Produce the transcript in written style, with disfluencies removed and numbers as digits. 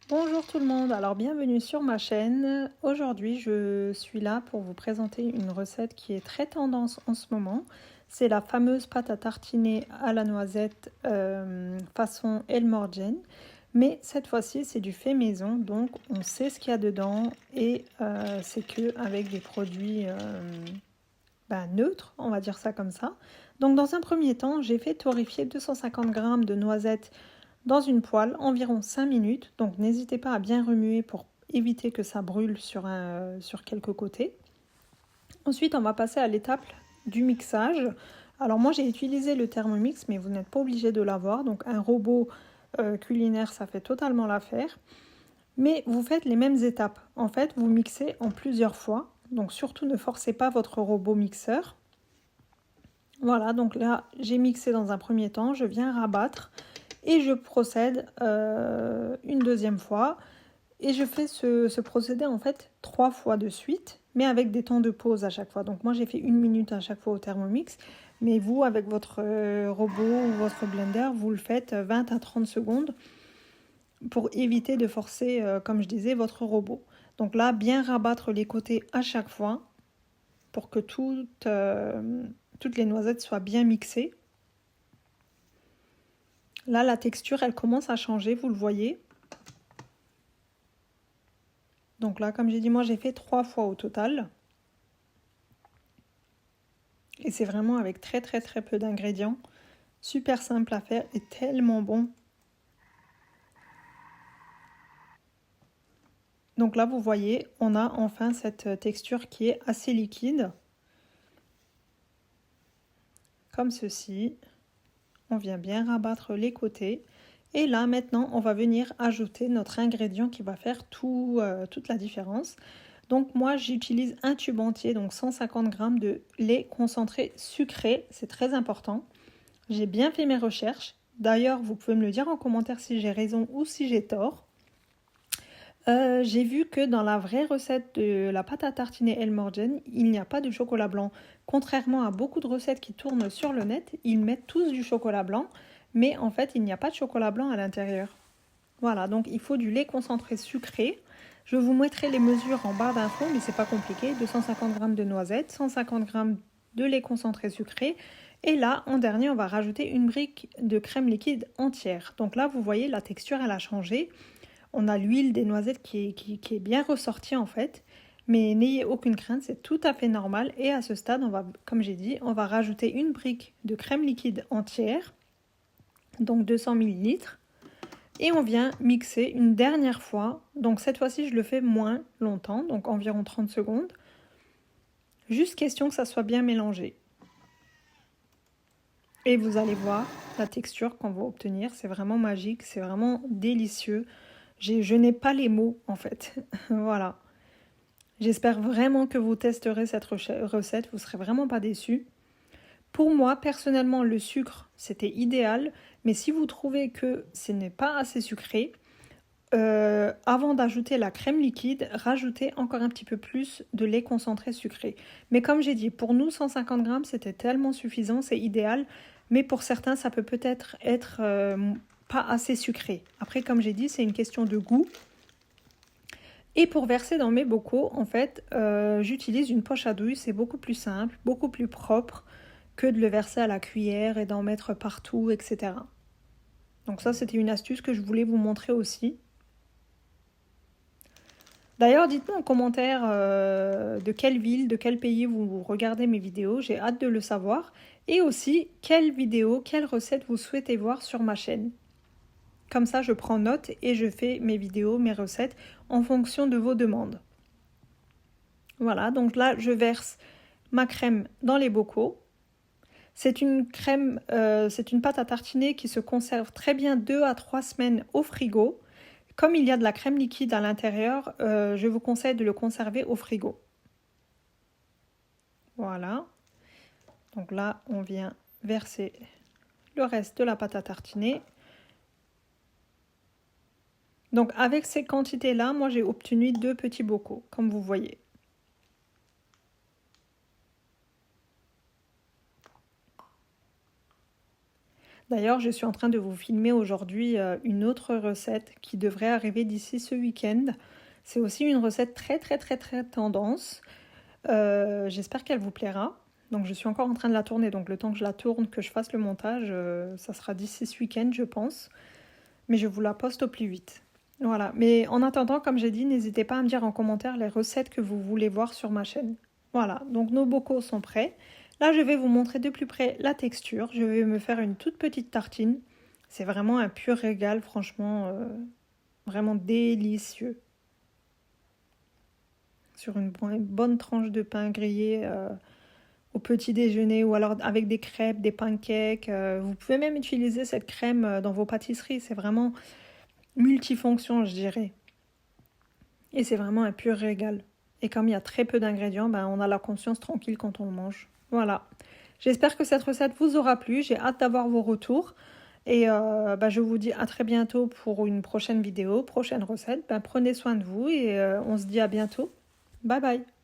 Bonjour tout le monde, alors bienvenue sur ma chaîne. Aujourd'hui je suis là pour vous présenter une recette qui est très tendance en ce moment. C'est la fameuse pâte à tartiner à la noisette façon El Morgen. Mais cette fois-ci c'est du fait maison, donc on sait ce qu'il y a dedans et c'est que avec des produits neutres, on va dire ça comme ça. Donc dans un premier temps j'ai fait torréfier 250 g de noisettes dans une poêle environ 5 minutes. Donc n'hésitez pas à bien remuer pour éviter que ça brûle sur quelques côtés. Ensuite, on va passer à l'étape du mixage. Alors moi, j'ai utilisé le Thermomix, mais vous n'êtes pas obligé de l'avoir. Donc un robot culinaire, ça fait totalement l'affaire. Mais vous faites les mêmes étapes. En fait, vous mixez en plusieurs fois. Donc surtout, ne forcez pas votre robot mixeur. Voilà, donc là, j'ai mixé dans un premier temps. Je viens rabattre. Et je procède une deuxième fois. Et je fais ce procédé en fait 3 fois de suite, mais avec des temps de pause à chaque fois. Donc moi j'ai fait 1 minute à chaque fois au Thermomix. Mais vous, avec votre robot ou votre blender, vous le faites 20 à 30 secondes pour éviter de forcer, comme je disais, votre robot. Donc là, bien rabattre les côtés à chaque fois pour que toutes les noisettes soient bien mixées. Là, la texture, elle commence à changer, vous le voyez. Donc là, comme j'ai dit, moi j'ai fait 3 fois au total. Et c'est vraiment avec très peu d'ingrédients. Super simple à faire et tellement bon. Donc là, vous voyez, on a enfin cette texture qui est assez liquide. Comme ceci. On vient bien rabattre les côtés. Et là, maintenant, on va venir ajouter notre ingrédient qui va faire toute la différence. Donc moi, j'utilise un tube entier, donc 150 g de lait concentré sucré. C'est très important. J'ai bien fait mes recherches. D'ailleurs, vous pouvez me le dire en commentaire si j'ai raison ou si j'ai tort. J'ai vu que dans la vraie recette de la pâte à tartiner El Morgen, il n'y a pas de chocolat blanc. Contrairement à beaucoup de recettes qui tournent sur le net, ils mettent tous du chocolat blanc, mais en fait, il n'y a pas de chocolat blanc à l'intérieur. Voilà, donc il faut du lait concentré sucré. Je vous mettrai les mesures en barre d'infos, mais c'est pas compliqué. 250 g de noisettes, 150 g de lait concentré sucré. Et là, en dernier, on va rajouter une brique de crème liquide entière. Donc là, vous voyez, la texture, elle a changé. On a l'huile des noisettes qui est bien ressortie en fait. Mais n'ayez aucune crainte, c'est tout à fait normal. Et à ce stade, comme j'ai dit, on va rajouter une brique de crème liquide entière. Donc 200 ml. Et on vient mixer une dernière fois. Donc cette fois-ci, je le fais moins longtemps, donc environ 30 secondes. Juste question que ça soit bien mélangé. Et vous allez voir la texture qu'on va obtenir. C'est vraiment magique, c'est vraiment délicieux. Je n'ai pas les mots en fait. Voilà. J'espère vraiment que vous testerez cette recette. Vous ne serez vraiment pas déçus. Pour moi, personnellement, le sucre, c'était idéal. Mais si vous trouvez que ce n'est pas assez sucré, avant d'ajouter la crème liquide, rajoutez encore un petit peu plus de lait concentré sucré. Mais comme j'ai dit, pour nous, 150 g, c'était tellement suffisant, c'est idéal. Mais pour certains, ça peut peut-être être, pas assez sucré. Après, comme j'ai dit, c'est une question de goût. Et pour verser dans mes bocaux, en fait, j'utilise une poche à douille. C'est beaucoup plus simple, beaucoup plus propre que de le verser à la cuillère et d'en mettre partout, etc. Donc ça, c'était une astuce que je voulais vous montrer aussi. D'ailleurs, dites-moi en commentaire de quelle ville, de quel pays vous regardez mes vidéos. J'ai hâte de le savoir. Et aussi, quelle vidéo, quelle recette vous souhaitez voir sur ma chaîne. Comme ça, je prends note et je fais mes vidéos, mes recettes en fonction de vos demandes. Voilà, donc là, je verse ma crème dans les bocaux. C'est une crème, c'est une pâte à tartiner qui se conserve très bien 2 à 3 semaines au frigo. Comme il y a de la crème liquide à l'intérieur, je vous conseille de le conserver au frigo. Voilà. Donc là, on vient verser le reste de la pâte à tartiner. Donc avec ces quantités-là, moi j'ai obtenu 2 petits bocaux, comme vous voyez. D'ailleurs, je suis en train de vous filmer aujourd'hui une autre recette qui devrait arriver d'ici ce week-end. C'est aussi une recette très tendance. J'espère qu'elle vous plaira. Donc je suis encore en train de la tourner, donc le temps que je la tourne, que je fasse le montage, ça sera d'ici ce week-end je pense. Mais je vous la poste au plus vite. Voilà, mais en attendant, comme j'ai dit, n'hésitez pas à me dire en commentaire les recettes que vous voulez voir sur ma chaîne. Voilà, donc nos bocaux sont prêts. Là, je vais vous montrer de plus près la texture. Je vais me faire une toute petite tartine. C'est vraiment un pur régal, franchement, vraiment délicieux. Sur une bonne tranche de pain grillé au petit déjeuner ou alors avec des crêpes, des pancakes. Vous pouvez même utiliser cette crème dans vos pâtisseries. C'est vraiment multifonction, je dirais. Et c'est vraiment un pur régal. Et comme il y a très peu d'ingrédients, ben, on a la conscience tranquille quand on le mange. Voilà. J'espère que cette recette vous aura plu. J'ai hâte d'avoir vos retours. Et ben, je vous dis à très bientôt pour une prochaine vidéo, prochaine recette. Ben, prenez soin de vous et on se dit à bientôt. Bye bye.